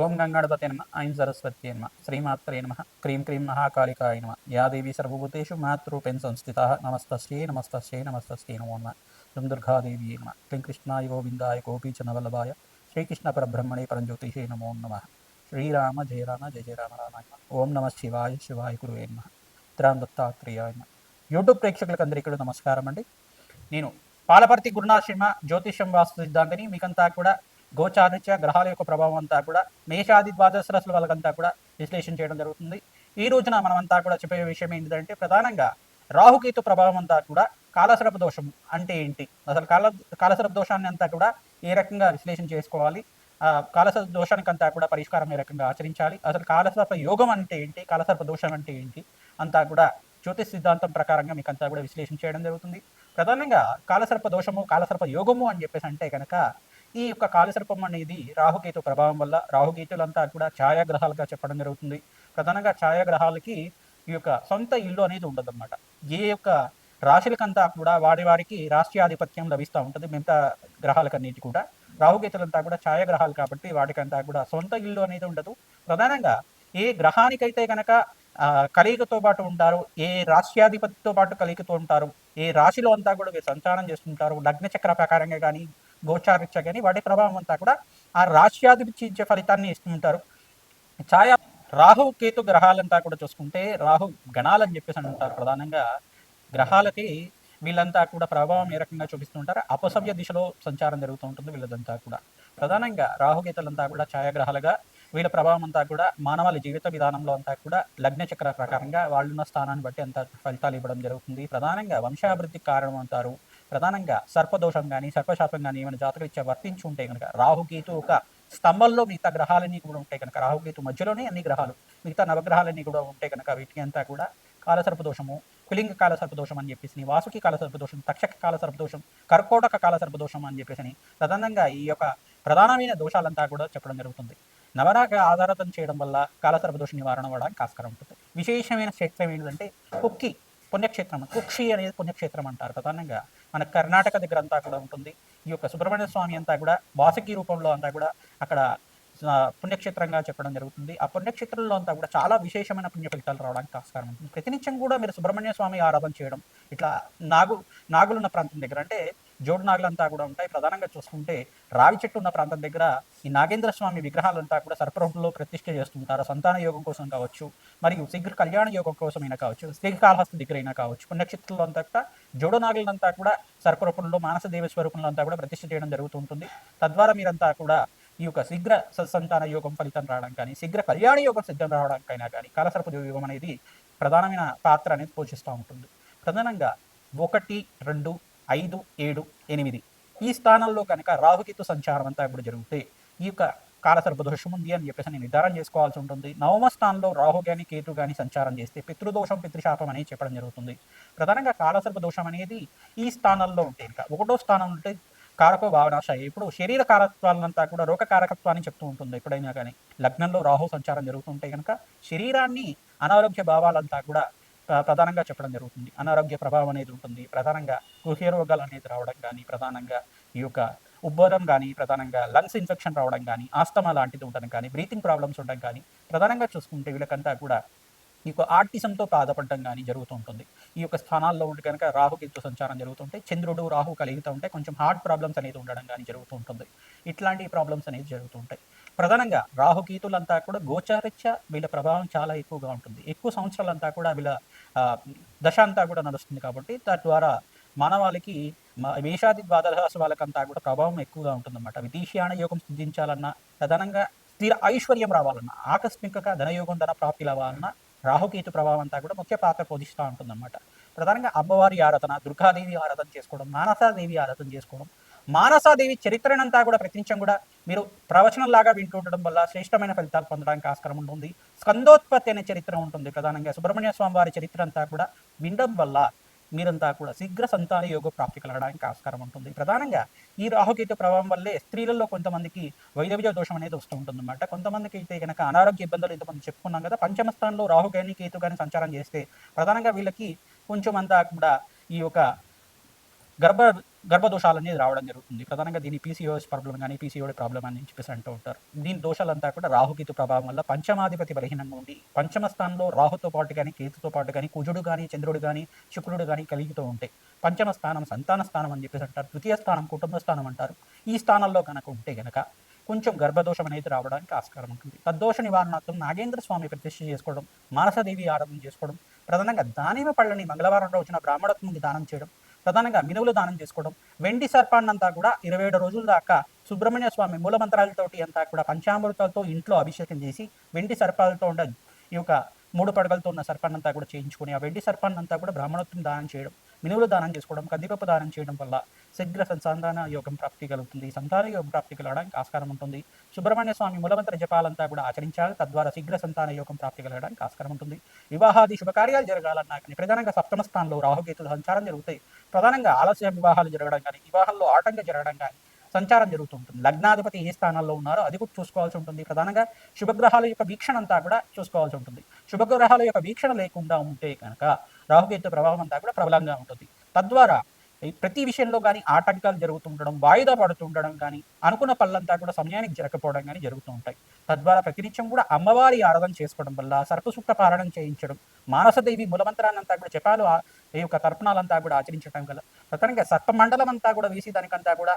ఓం గంగాణపతే నమ ఐం సరస్వత్యే నమ శ్రీమాత్రే నమ క్రీం క్రీం మహాకాళికాయ నమ యా దేవి సర్వభూతేషు మాతృరూపేణ సంస్థితా నమస్తస్యై నమస్తస్యై నమస్తస్యై నమో నమ దుం దుర్గాదేవి నమ క్లీం కృష్ణాయ గోవిందాయ గోపీచనవల్లభాయ శ్రీకృష్ణ పరబ్రహ్మణే పరంజ్యోతిషే నమో నమ శ్రీరామ జయ రామ జయ జయ రామ రామాయ ఓం నమ శివాయ శివాయ గురువే నమ త్రాం దత్తాత్రేయాయ నమ. యూట్యూబ్ ప్రేక్షకులకు అందరికీ నమస్కారం అండి. నేను పాలపర్తి గురునాథ్ శర్మ జ్యోతిషం వాస్తు సిద్ధాంతిని. మీకంతా కూడా గోచారిత్య గ్రహాల యొక్క ప్రభావం అంతా కూడా మేషాది ద్వాదశ రాశుల వాళ్ళకంతా కూడా విశ్లేషణ చేయడం జరుగుతుంది. ఈ రోజున మనమంతా కూడా చెప్పే విషయం ఏంటంటే ప్రధానంగా రాహుకేతు ప్రభావం అంతా కూడా కాలసర్ప దోషం అంటే ఏంటి, అసలు కాలసర్ప దోషాన్ని అంతా కూడా ఏ రకంగా విశ్లేషణ చేసుకోవాలి, కాలసర్ప దోషానికంతా కూడా పరిష్కారం ఏ రకంగా ఆచరించాలి, అసలు కాలసర్ప యోగం అంటే ఏంటి, కాలసర్ప దోషం అంటే ఏంటి అంతా కూడా జ్యోతిష్ సిద్ధాంతం ప్రకారంగా మీకు అంతా కూడా విశ్లేషణ చేయడం జరుగుతుంది. ప్రధానంగా కాలసర్ప దోషము కాలసర్ప యోగము అని చెప్పేసి అంటే కనుక ఈ యొక్క కాలసర్పం అనేది రాహుకేతు ప్రభావం వల్ల, రాహుకేతులంతా కూడా ఛాయాగ్రహాలుగా చెప్పడం జరుగుతుంది. ప్రధానంగా ఛాయాగ్రహాలకి ఈ యొక్క సొంత ఇల్లు అనేది ఉండదన్నమాట. ఏ యొక్క రాశులకంతా కూడా వారికి రాష్ట్రాధిపత్యం లభిస్తూ ఉంటుంది. మిగతా గ్రహాలకన్నిటి కూడా రాహుకేతులంతా కూడా ఛాయాగ్రహాలు కాబట్టి వాటికంతా కూడా సొంత ఇల్లు అనేది ఉండదు. ప్రధానంగా ఏ గ్రహానికైతే కనుక కలిగితో పాటు ఉంటారు, ఏ రాష్ట్రాధిపతితో పాటు కలిగితో ఉంటారు, ఏ రాశిలో అంతా కూడా వీరు సంచారం చేస్తుంటారు, లగ్న చక్ర ప్రకారంగా కానీ గోచారీత్యా కానీ వాటి ప్రభావం అంతా కూడా ఆ రాష్ట్రాధిపతి ఇచ్చే ఫలితాన్ని ఇస్తుంటారు. ఛాయా రాహు కేతు గ్రహాలంతా కూడా చూసుకుంటే రాహు గణాలని చెప్పేసి అంటారు. ప్రధానంగా గ్రహాలకి వీళ్ళంతా కూడా ప్రభావం ఏ రకంగా చూపిస్తుంటారు, అపసవ్య దిశలో సంచారం జరుగుతూ ఉంటుంది వీళ్ళదంతా కూడా. ప్రధానంగా రాహుకేతులంతా కూడా ఛాయాగ్రహాలుగా వీళ్ళ ప్రభావం అంతా కూడా మానవాళి జీవిత విధానంలో అంతా కూడా లగ్న చక్ర ప్రకారంగా వాళ్ళున్న స్థానాన్ని బట్టి అంత ఫలితాలు ఇవ్వడం జరుగుతుంది. ప్రధానంగా వంశాభివృద్ధికి కారణం అంటారు. ప్రధానంగా సర్పదోషం కానీ సర్పశాపం కానీ ఏమైనా జాతకరీత్యా వర్తించి ఉంటే కనుక రాహుకేతు ఒక స్తంభంలో మిగతా గ్రహాలన్నీ కూడా ఉంటాయి కనుక, రాహుకేతు మధ్యలోనే అన్ని గ్రహాలు మిగతా నవగ్రహాలన్నీ కూడా ఉంటాయి కనుక వీటికి అంతా కూడా కాలసర్పదోషము, కులింగ కాల సర్పదోషం అని చెప్పేసి, వాసుకి కాల సర్పదోషం, తక్షక కాల సర్పదోషం, కర్కోటక కాల సర్పదోషం అని చెప్పేసి ప్రధానంగా ఈ యొక్క ప్రధానమైన దోషాలంతా కూడా చెప్పడం జరుగుతుంది. నవరాగ ఆధారితం చేయడం వల్ల కాలసర్పదోష నివారణ అవ్వడానికి ఆస్కారం ఉంటుంది. విశేషమైన క్షేత్రం ఏంటంటే కుక్కి పుణ్యక్షేత్రం, కుక్షి అనేది పుణ్యక్షేత్రం అంటారు. ప్రధానంగా మన కర్ణాటక దగ్గర అంతా కూడా ఉంటుంది. ఈ యొక్క సుబ్రహ్మణ్య స్వామి అంతా కూడా వాసుకి రూపంలో అంతా కూడా అక్కడ పుణ్యక్షేత్రంగా చెప్పడం జరుగుతుంది. ఆ పుణ్యక్షేత్రంలో అంతా కూడా చాలా విశేషమైన పుణ్య ఫలితాలు రావడానికి ఆస్కారం ఉంటుంది. ప్రతినిత్యం కూడా మీరు సుబ్రహ్మణ్య స్వామి ఆరాధన చేయడం, ఇట్లా నాగులున్న ప్రాంతం దగ్గర అంటే జోడు నాగులంతా కూడా ఉంటాయి. ప్రధానంగా చూసుకుంటే రావి చెట్టు ఉన్న ప్రాంతం దగ్గర ఈ నాగేంద్ర స్వామి విగ్రహాలంతా కూడా సర్పరూపంలో ప్రతిష్ఠ చేస్తుంటారు. సంతాన యోగం కోసం కావచ్చు, మరియు శీఘ్ర కళ్యాణ యోగం కోసమైనా కావచ్చు, శ్రీకాళహస్తి దగ్గర అయినా కావచ్చు, పుణ్యక్షేత్రంలో అంతా కూడా జోడు నాగులంతా కూడా సర్పరూపంలో మానసదేవి స్వరూపంలో అంతా కూడా ప్రతిష్ఠ చేయడం జరుగుతుంటుంది. తద్వారా మీరంతా కూడా ఈ యొక్క శీఘ్ర సత్సంతాన యోగం ఫలితం రావడం కానీ, శీఘ్ర కళ్యాణ యోగం సిద్ధం రావడానికైనా కానీ కాలసర్ప యోగం అనేది ప్రధానమైన పాత్ర అనేది పోషిస్తూ ఉంటుంది. ప్రధానంగా 1, 2, 5, 7, 8 ఈ స్థానంలో కనుక రాహుకేతు సంచారం అంతా ఇప్పుడు జరిగితే ఈ యొక్క కాలసర్ప దోషం ఉంది అని చెప్పేసి నేను నిర్ధారణ చేసుకోవాల్సి ఉంటుంది. నవమ స్థానంలో రాహు కానీ కేతు కానీ సంచారం చేస్తే పితృదోషం పితృశాపం అనేది చెప్పడం జరుగుతుంది. ప్రధానంగా కాలసర్ప దోషం అనేది ఈ స్థానంలో ఉంటే ఇంకా 1వ స్థానం ఉంటే కారకో భావనాశయ, ఇప్పుడు శరీర కారకత్వాలంతా కూడా రోగ కారకత్వాన్ని చెప్తూ ఉంటుంది. ఎప్పుడైనా కానీ లగ్నంలో రాహు సంచారం జరుగుతుంటే కనుక శరీరాన్ని అనారోగ్య భావాలంతా కూడా ప్రధానంగా చెప్పడం జరుగుతుంది. అనారోగ్య ప్రభావం అనేది ఉంటుంది. ప్రధానంగా గృహ రోగాలు అనేది రావడం కానీ, ప్రధానంగా ఈ యొక్క ఉబ్బరం కానీ, ప్రధానంగా లంగ్స్ ఇన్ఫెక్షన్ రావడం కానీ, ఆస్తమా లాంటిది ఉండడం కానీ, బ్రీతింగ్ ప్రాబ్లమ్స్ ఉండడం కానీ, ప్రధానంగా చూసుకుంటే వీళ్ళకంతా కూడా ఈ యొక్క ఆర్టిజంతో బాధపడడం కానీ జరుగుతూ ఉంటుంది. ఈ యొక్క స్థానాల్లో ఉంటే కనుక రాహుకేతు సంచారం జరుగుతుంటే, చంద్రుడు రాహు కలిగితూ ఉంటే కొంచెం హార్ట్ ప్రాబ్లమ్స్ అనేది ఉండడం కానీ జరుగుతూ ఉంటుంది. ఇట్లాంటి ప్రాబ్లమ్స్ అనేది జరుగుతూ ఉంటాయి. ప్రధానంగా రాహుకేతులంతా కూడా గోచారిత్య వీళ్ళ ప్రభావం చాలా ఎక్కువగా ఉంటుంది. ఎక్కువ సంవత్సరాలంతా కూడా వీళ్ళ దశ అంతా కూడా నడుస్తుంది కాబట్టి తద్వారా మానవాళికి మేషాది ద్వాదశ వాళ్ళకంతా కూడా ప్రభావం ఎక్కువగా ఉంటుందన్నమాట. విదేశీయాన యోగం సిద్ధించాలన్నా, ప్రధానంగా స్థిర ఐశ్వర్యం రావాలన్నా, ఆకస్మికంగా ధనయోగం ధన ప్రాప్తి రావాలన్నా రాహుకేతు ప్రభావం అంతా కూడా ముఖ్య పాత్ర పోషిస్తూ ఉంటుందన్నమాట. ప్రధానంగా అమ్మవారి ఆరాధన, దుర్గాదేవి ఆరాధన చేసుకోవడం, మానసాదేవి ఆరాధన చేసుకోవడం, మానసాదేవి చరిత్రనంతా కూడా ప్రతినిత్యం కూడా మీరు ప్రవచనంలాగా వింటుండడం వల్ల శ్రేష్టమైన ఫలితాలు పొందడానికి ఆస్కారం ఉంటుంది. స్కందోత్పత్తి అనే చరిత్ర ఉంటుంది. ప్రధానంగా సుబ్రహ్మణ్య స్వామి వారి చరిత్ర అంతా కూడా వినడం వల్ల మీరంతా కూడా శీఘ్ర సంతాన యోగ ప్రాప్తి కలగడానికి ఆస్కారం ఉంటుంది. ప్రధానంగా ఈ రాహుకేతు ప్రభావం వల్లే స్త్రీలలో కొంతమందికి వైదవ్య దోషం అనేది వస్తూ ఉంటుంది అన్నమాట. కొంతమందికి అయితే కనుక అనారోగ్య ఇబ్బందులు ఇంతమంది చెప్పుకున్నాం కదా. పంచమ స్థానంలో రాహు కానీ కేతు కానీ సంచారం చేస్తే ప్రధానంగా వీళ్ళకి కొంచెం అంతా కూడా ఈ యొక్క గర్భదోషాలు అనేది రావడం జరుగుతుంది. ప్రధానంగా దీని పీసీఓఎస్ ప్రాబ్లం కానీ పీసీఓడి ప్రాబ్లం అని చెప్పేసి అంటూ ఉంటారు. దీని దోషాలంతా కూడా రాహుకేతు ప్రభావం వల్ల పంచమాధిపతి బలహీనంగా ఉండి పంచమ స్థానంలో రాహుతో పాటు కానీ కేతుతో పాటు కానీ కుజుడు కానీ చంద్రుడు కానీ శుక్రుడు కానీ కలిగితూ ఉంటాయి. పంచమ స్థానం సంతాన స్థానం అని చెప్పేసి అంటారు. ద్వితీయ స్థానం కుటుంబ స్థానం అంటారు. ఈ స్థానంలో కనుక ఉంటే గనక కొంచెం గర్భదోషం అనేది రావడానికి ఆస్కారం ఉంటుంది. తద్దోష నివారణార్థం నాగేంద్ర స్వామి ప్రతిష్ఠ చేసుకోవడం, మానసదేవి ఆరాధన చేసుకోవడం, ప్రధానంగా దానిమ్మ పళ్ళని మంగళవారం రోజున బ్రాహ్మణత్వంకి దానం చేయడం, ప్రధానంగా మినువులు దానం చేసుకోవడం, వెండి సర్పాన్నంతా కూడా 27 రోజుల దాకా సుబ్రహ్మణ్య స్వామి మూలమంత్రాలతోటి అంతా కూడా పంచామృతాలతో ఇంట్లో అభిషేకం చేసి వెండి సర్పాలతో ఉన్న ఈ యొక్క 3 పడగలతో ఉన్న సర్పాన్నంతా కూడా చేయించుకొని ఆ వెండి సర్పాన్నంతా కూడా బ్రాహ్మణత్వం దానం చేయడం, మినువులు దానం చేసుకోవడం, కందిపప్పు దానం చేయడం వల్ల శీఘ్ర సంతాన యోగం ప్రాప్తి కలుగుతుంది. సంతాన యోగం ప్రాప్తి కలగడానికి ఆస్కారం ఉంటుంది. సుబ్రహ్మణ్య స్వామి మూలమంత్ర జపాలంతా కూడా ఆచరించాలి. తద్వారా శీఘ్ర సంతాన యోగం ప్రాప్తి కలగడానికి ఆస్కారం ఉంటుంది. వివాహాది శుభకార్యాలు జరగాలన్నా కానీ ప్రధానంగా సప్తమ స్థానంలో రాహుకేతు సంచారం జరుగుతాయి. ప్రధానంగా ఆలస్య వివాహాలు జరగడం కానీ వివాహంలో ఆటంకం జరగడం కానీ సంచారం జరుగుతూ ఉంటుంది. లగ్నాధిపతి ఏ స్థానాల్లో ఉన్నారో అది కూడా చూసుకోవాల్సి ఉంటుంది. ప్రధానంగా శుభగ్రహాల యొక్క వీక్షణ అంతా కూడా చూసుకోవాల్సి ఉంటుంది. శుభగ్రహాల యొక్క వీక్షణ లేకుండా ఉంటే కనుక రాహుకేతు ప్రభావం అంతా కూడా ప్రబలంగా ఉంటుంది. తద్వారా ప్రతి విషయంలో కానీ ఆటంకాలు జరుగుతుండడం, వాయిదా పడుతుండడం కానీ, అనుకున్న పనులంతా కూడా సమయానికి జరగకపోవడం కానీ జరుగుతూ ఉంటాయి. తద్వారా ప్రతినిత్యం కూడా అమ్మవారి ఆరాధన చేసుకోవడం వల్ల సర్పసూక్త పారాయణం చేయించడం, మానసదేవి మూలమంత్రాన్నంతా కూడా జపాలు ఈ యొక్క తర్పణాలంతా కూడా ఆచరించడం వల్ల ప్రధానంగా సర్పమండలం అంతా కూడా వేసి దానికంతా కూడా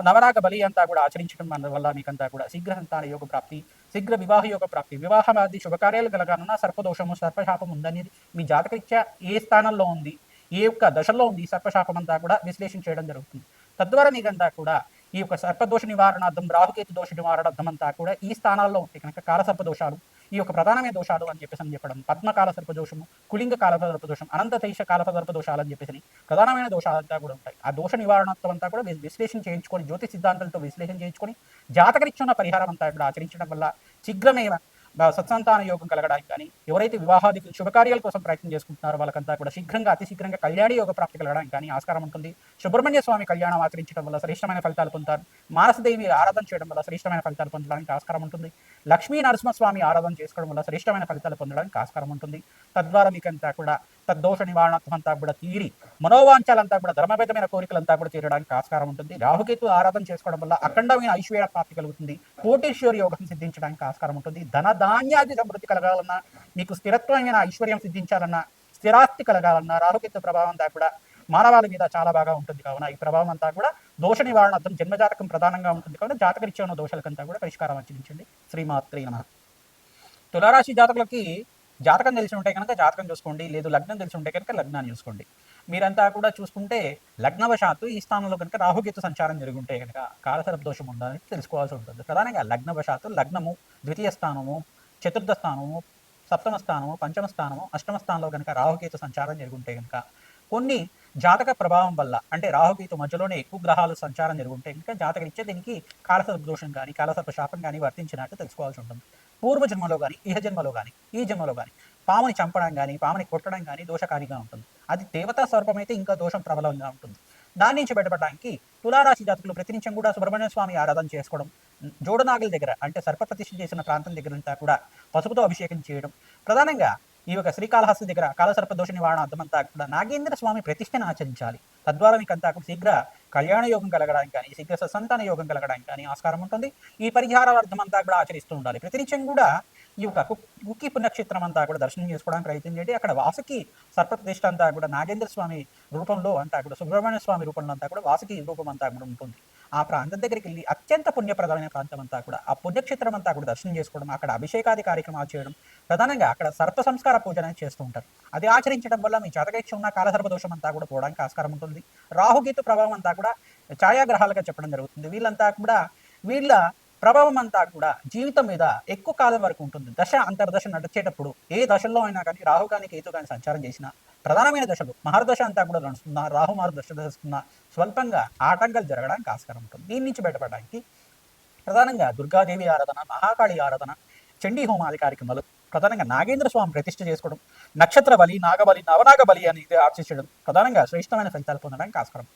నవరాగ బలి అంతా కూడా ఆచరించడం వల్ల మీకంతా కూడా శీఘ్ర సంతాన యోగ ప్రాప్తి, శీఘ్ర వివాహ యోగ ప్రాప్తి, వివాహమాది శుభకార్యాలు కలగాలన్నా సర్పదోషము సర్పశాపం ఉందనేది మీ జాతకరీత్యా ఏ స్థానంలో ఉంది, ఏ యొక్క దశలో ఉంది సర్పశాపం అంతా కూడా విశ్లేషణ చేయడం జరుగుతుంది. తద్వారా మీకంతా కూడా ఈ యొక్క సర్పదోష నివారణార్థం, రాహుకేతు దోష నివారణార్థం అంతా కూడా ఈ స్థానాల్లో ఉంటే కనుక కాలసర్ప దోషాలు, ఈ యొక్క ప్రధానమైన దోషాలు అని చెప్పేసి చెప్పడం, పద్మకాల సర్పదోషము, కులింగ కాల సర్పదోషం, అనంతతైష కాల సర్పదోషాలు అని చెప్పేసి ప్రధానమైన దోషాలంతా కూడా ఉంటాయి. ఆ దోష నివారణార్థం అంతా కూడా విశ్లేషణ చేయించుకొని, జ్యోతి సిద్ధాంతాలతో విశ్లేషణ చేయించుకొని జాతకరీత్యున్న పరిహారం అంతా కూడా ఆచరించడం వల్ల శీఘ్రమే సత్సంతాన యోగం కలగడానికి కానీ, ఎవరైతే వివాహాది శుభకార్యాల కోసం ప్రయత్నం చేసుకుంటున్నారో వాళ్ళకంతా కూడా శీఘ్రంగా అతి శీఘ్రంగా కళ్యాణి యోగ ప్రాప్తి కలగడానికి కానీ ఆస్కారం ఉంటుంది. సుబ్రహ్మణ్య స్వామి కళ్యాణం ఆచరించడం వల్ల శ్రేష్టమైన ఫలితాలు పొందుతారు. మానసదేవి ఆరాధన చేయడం వల్ల శ్రేష్టమైన ఫలితాలు పొందడానికి ఆస్కారం ఉంటుంది. లక్ష్మీ నరసింహస్వామి ఆరాధన చేసుకోవడం వల్ల శ్రేష్టమైన ఫలితాలు పొందడానికి ఆస్కారం ఉంటుంది. తద్వారా మీకంతా కూడా తద్దోష నివారణాత్వం అంతా కూడా తీరి మనోవాంఛాలంతా కూడా ధర్మబద్ధమైన కోరికలంతా కూడా తీరడానికి ఆస్కారం ఉంటుంది. రాహుకేతు ఆరాధన చేసుకోవడం వల్ల అఖండమైన ఐశ్వర్య ప్రాప్తి కలుగుతుంది. కోటేశ్వర యోగం సిద్ధించడానికి ఆస్కారం ఉంటుంది. ధన ధాన్యాది సమృద్ధి కలగాలన్నా, మీకు స్థిరత్వమైన ఐశ్వర్యం సిద్ధించాలన్నా, స్థిరాస్తి కలగాలన్నా రాహుకేతు ప్రభావం అంతా కూడా మానవాళి మీద చాలా బాగా ఉంటుంది. కావున ఈ ప్రభావం అంతా కూడా దోష నివారణార్థం జన్మజాతకం ప్రధానంగా ఉంటుంది. కావున జాతకరీత్యా ఉన్న దోషాలకంతా కూడా పరిష్కారం ఆచరించండి. శ్రీమాత్రే నమః. తులారాశి జాతకులకి జాతకం తెలిసి ఉంటే కనుక జాతకం చూసుకోండి, లేదు లగ్నం తెలిసి ఉంటే కనుక లగ్నాన్ని చూసుకోండి. మీరంతా కూడా చూసుకుంటే లగ్నవశాత్తు ఈ స్థానంలో కనుక రాహుకేతు సంచారం జరుగుంటే కనుక కాలసర్ప దోషం ఉందని తెలుసుకోవాల్సి ఉంటుంది. ప్రధానంగా లగ్నవశాత్తు లగ్నము, ద్వితీయ స్థానము, చతుర్థ స్థానము, సప్తమ స్థానము, పంచమ స్థానము, అష్టమ స్థానంలో కనుక రాహుకేతు సంచారం జరుగుంటే కనుక కొన్ని జాతక ప్రభావం వల్ల అంటే రాహుకేతు మధ్యలోనే ఎక్కువ గ్రహాలు సంచారం జరుగుంటే కనుక జాతకరీత్యా దీనికి కాలసర్ప దోషం కానీ కాలసర్ప శాపం కానీ వర్తించినట్టు తెలుసుకోవాల్సి ఉంటుంది. పూర్వజన్మలో కానీ ఇహ జన్మలో కానీ ఈ జన్మలో కానీ పాముని చంపడం కానీ పాముని కొట్టడం కానీ దోషకారిగా ఉంటుంది. అది దేవతా స్వరూపం అయితే ఇంకా దోషం ప్రబలంగా ఉంటుంది. దాని నుంచి బయటపడడానికి తులారాశి జాతకులు ప్రతినిత్యం కూడా సుబ్రహ్మణ్య స్వామి ఆరాధన చేసుకోవడం, జోడనాగుల దగ్గర అంటే సర్ప ప్రతిష్ఠ చేసిన ప్రాంతం దగ్గర అంతా కూడా పసుపుతో అభిషేకం చేయడం, ప్రధానంగా ఈ యొక్క శ్రీకాళహస్తి దగ్గర కాలసర్ప దోష నివారణ అర్థమంతా కూడా నాగేంద్ర స్వామి ప్రతిష్టను ఆచరించాలి. తద్వారా మీకు అంతా శీఘ్ర కళ్యాణ యోగం కలగడానికి కానీ శీఘ్ర సత్సంతాన యోగం కలగడానికి కానీ ఆస్కారం ఉంటుంది. ఈ పరిహారార్థం అంతా కూడా ఆచరిస్తూ ఉండాలి. ప్రతినిత్యం కూడా ఈ యొక్క కుక్కి పుణ్యక్షేత్రం అంతా కూడా దర్శనం చేసుకోవడానికి ప్రయత్నం చేయండి. అక్కడ వాసుకి సర్పప్రతిష్ఠ అంతా కూడా నాగేంద్ర స్వామి రూపంలో అంతా కూడా సుబ్రహ్మణ్య స్వామి రూపంలో అంతా కూడా వాసుకి రూపం అంతా కూడా ఉంటుంది. ఆ ప్రాంతం దగ్గరికి వెళ్ళి అత్యంత పుణ్యప్రదమైన ప్రాంతం అంతా కూడా ఆ పుణ్యక్షేత్రం అంతా కూడా దర్శనం చేసుకోవడం, అక్కడ అభిషేకాది కార్యక్రమాలు చేయడం, ప్రధానంగా అక్కడ సర్ప సంస్కార పూజ అనేది చేస్తూ ఉంటారు. అది ఆచరించడం వల్ల మీ జాతకరీత్యా ఉన్న కాలసర్ప దోషం అంతా కూడా పోవడానికి ఆస్కారం ఉంటుంది. రాహుకేతు ప్రభావం అంతా కూడా ఛాయాగ్రహాలుగా చెప్పడం జరుగుతుంది. వీళ్ళంతా కూడా వీళ్ళ ప్రభావం అంతా కూడా జీవితం మీద ఎక్కువ కాలం వరకు ఉంటుంది. దశ అంతర్దశ నడిచేటప్పుడు ఏ దశల్లో అయినా కానీ రాహు కానీ కేతు కానీ సంచారం చేసిన ప్రధానమైన దశలు మహర్దశ అంతా కూడా నడుస్తున్నా, రాహు మహర్దశ దశస్తున్నా స్వల్పంగా ఆటంకాలు జరగడానికి ఆస్కారం ఉంటుంది. దీని నుంచి బయటపడడానికి ప్రధానంగా దుర్గాదేవి ఆరాధన, మహాకాళి ఆరాధన, చండీ హోమాది కార్యక్రమాలు, ప్రధానంగా నాగేంద్ర స్వామి ప్రతిష్ఠ చేసుకోవడం, నక్షత్ర బలి, నాగబలి, నవనాగ బలి అనేది ఆచరించడం ప్రధానంగా శ్రేష్టమైన ఫలితాలు పొందడానికి ఆస్కారం.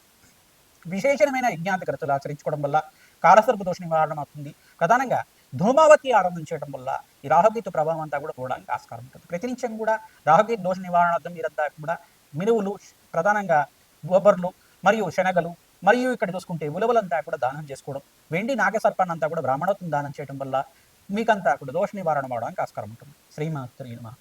విశేషమైన యజ్ఞాంతకరతలు ఆచరించుకోవడం వల్ల కాలసర్ప దోష నివారణ అవుతుంది. ప్రధానంగా ధూమావతి ఆరాధన చేయడం వల్ల ఈ రాహుకేతు ప్రభావం అంతా కూడా పోవడానికి ఆస్కారం ఉంటుంది. ప్రతినిత్యం కూడా రాహుకేతు దోష నివారణార్థం మీరంతా కూడా మినువులు, ప్రధానంగా గోబర్లు మరియు శనగలు, మరియు ఇక్కడ చూసుకుంటే ఉలవలంతా కూడా దానం చేసుకోవడం, వెండి నాగసర్పాన్నంతా కూడా బ్రాహ్మణోత్వం దానం చేయడం వల్ల మీకంతా కూడా దోష నివారణ అవడానికి ఆస్కారం ఉంటుంది. శ్రీమాత్రే నమః.